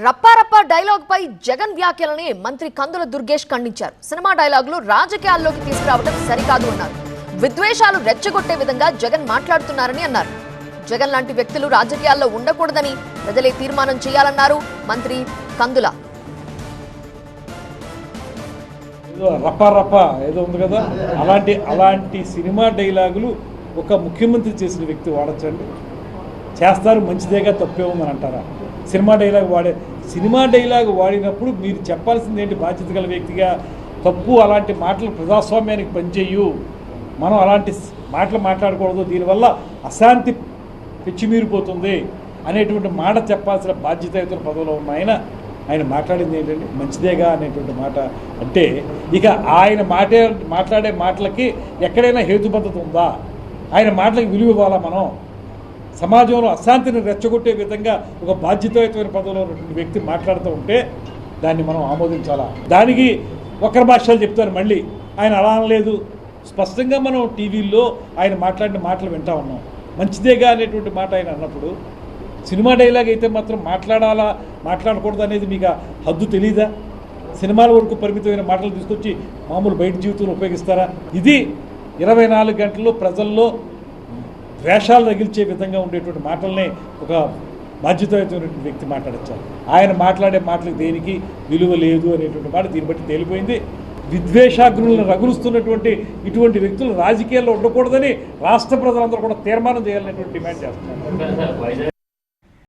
రప్పారప్ప dialogue పై జగన్ వ్యాఖ్యలని మంత్రి కందుల దుర్గేష్ ఖండించారు. Cinema డైలాగులు రాజకీయాల్లోకి తీసుకురావడం సరికాదు అన్నారు. విద్వేషాలు రెచ్చగొట్టే విధంగా జగన్ మాట్లాడుతున్నారని అన్నారు. జగన్ లాంటి వ్యక్తులు రాజకీయాల్లో ఉండకూడదని ప్రజలే తీర్మానం చేయాలన్నారు మంత్రి కందుల. రప్పారప్ప ఏదో ఉంది కదా, అలాంటి సినిమా డైలాగులు ఒక ముఖ్యమంత్రి చేసిన వ్యక్తి వాడచ్చండి? చేస్తారు, మంచిదేగా, తప్పే ఉందని అంటారా? సినిమా డైలాగ్ వాడినప్పుడు మీరు చెప్పాల్సింది ఏంటి? బాధ్యత గల వ్యక్తిగా తప్పు, అలాంటి మాటలు ప్రజాస్వామ్యానికి పనిచేయు, మనం అలాంటి మాటలు మాట్లాడకూడదు, దీనివల్ల అశాంతి పెచ్చిమీరిపోతుంది అనేటువంటి మాట చెప్పాల్సిన బాధ్యతయుత పదవిలో ఉన్న ఆయన మాట్లాడింది ఏంటండి? మంచిదేగా అనేటువంటి మాట. అంటే ఇక ఆయన మాట్లాడే మాటలకి ఎక్కడైనా హేతుబద్ధత ఉందా? ఆయన మాటలకు విలువ ఇవ్వాలా? మనం సమాజంలో అశాంతిని రెచ్చగొట్టే విధంగా ఒక బాధ్యతాయుతమైన పదవిలో ఉన్నటువంటి వ్యక్తి మాట్లాడుతూ ఉంటే దాన్ని మనం ఆమోదించాలా? దానికి ఒకరి భాషలు చెప్తారు మళ్ళీ. ఆయన అలా అనలేదు. స్పష్టంగా మనం టీవీల్లో ఆయన మాట్లాడిన మాటలు వింటా ఉన్నాం. మంచిదేగా అనేటువంటి మాట ఆయన అన్నప్పుడు, సినిమా డైలాగ్ అయితే మాత్రం మాట్లాడాలా మాట్లాడకూడదు అనేది మీకు హద్దు తెలీదా? సినిమాల వరకు పరిమితమైన మాటలు తీసుకొచ్చి మామూలు బయట జీవితంలో ఉపయోగిస్తారా? ఇది 24 గంటల్లో ప్రజల్లో ద్వేషాలు రగిల్చే విధంగా ఉండేటువంటి మాటలనే ఒక బాధ్యతాయుతమైనటువంటి వ్యక్తి మాట్లాడచ్చారు. ఆయన మాట్లాడే మాటలకు దేనికి విలువ లేదు అనేటువంటి మాట దీన్ని బట్టి తేలిపోయింది. విద్వేషాగ్నులను రగులుస్తున్నటువంటి ఇటువంటి వ్యక్తులు రాజకీయాల్లో ఉండకూడదని రాష్ట్ర ప్రజలందరూ కూడా తీర్మానం చేయాలనేటువంటి డిమాండ్ చేస్తున్నారు.